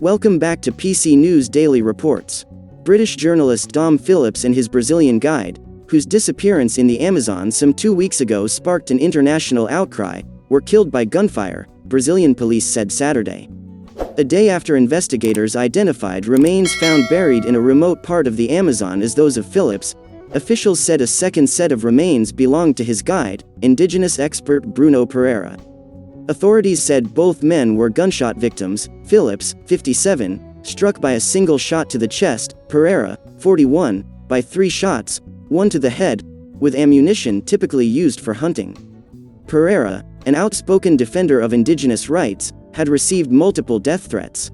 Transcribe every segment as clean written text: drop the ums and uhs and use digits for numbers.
Welcome back to PC News Daily Reports. British journalist Dom Phillips and his Brazilian guide, whose disappearance in the Amazon some 2 weeks ago sparked an international outcry, were killed by gunfire, Brazilian police said Saturday. A day after investigators identified remains found buried in a remote part of the Amazon as those of Phillips, officials said a second set of remains belonged to his guide, Indigenous expert Bruno Pereira. Authorities said both men were gunshot victims, Phillips, 57, struck by a single shot to the chest, Pereira, 41, by 3 shots, 1 to the head, with ammunition typically used for hunting. Pereira, an outspoken defender of indigenous rights, had received multiple death threats.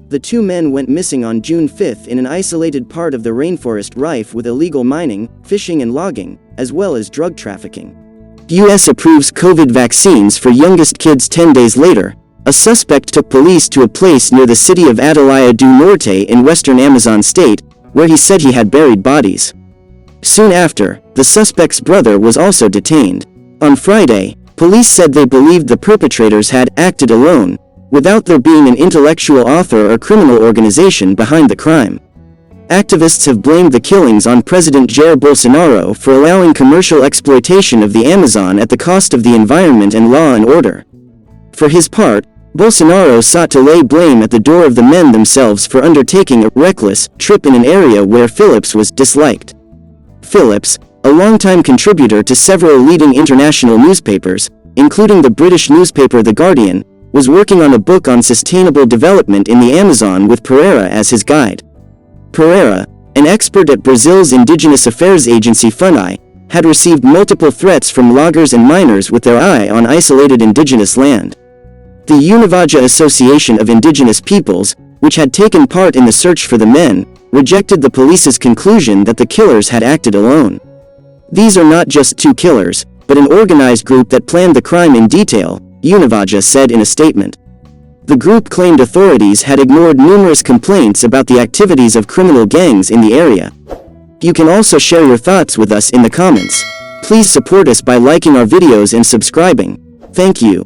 The 2 men went missing on June 5 in an isolated part of the rainforest rife with illegal mining, fishing and logging, as well as drug trafficking. U.S. approves COVID vaccines for youngest kids 10 days later. A suspect took police to a place near the city of Atalaia do Norte in western Amazon state, where he said he had buried bodies. Soon after, the suspect's brother was also detained. On Friday, police said they believed the perpetrators had acted alone, without there being an intellectual author or criminal organization behind the crime. Activists have blamed the killings on President Jair Bolsonaro for allowing commercial exploitation of the Amazon at the cost of the environment and law and order. For his part, Bolsonaro sought to lay blame at the door of the men themselves for undertaking a reckless trip in an area where Phillips was disliked. Phillips, a longtime contributor to several leading international newspapers, including the British newspaper The Guardian, was working on a book on sustainable development in the Amazon with Pereira as his guide. Pereira, an expert at Brazil's Indigenous Affairs agency FUNAI, had received multiple threats from loggers and miners with their eye on isolated indigenous land. The Univaja Association of Indigenous Peoples, which had taken part in the search for the men, rejected the police's conclusion that the killers had acted alone. These are not just 2 killers, but an organized group that planned the crime in detail, Univaja said in a statement. The group claimed authorities had ignored numerous complaints about the activities of criminal gangs in the area. You can also share your thoughts with us in the comments. Please support us by liking our videos and subscribing. Thank you.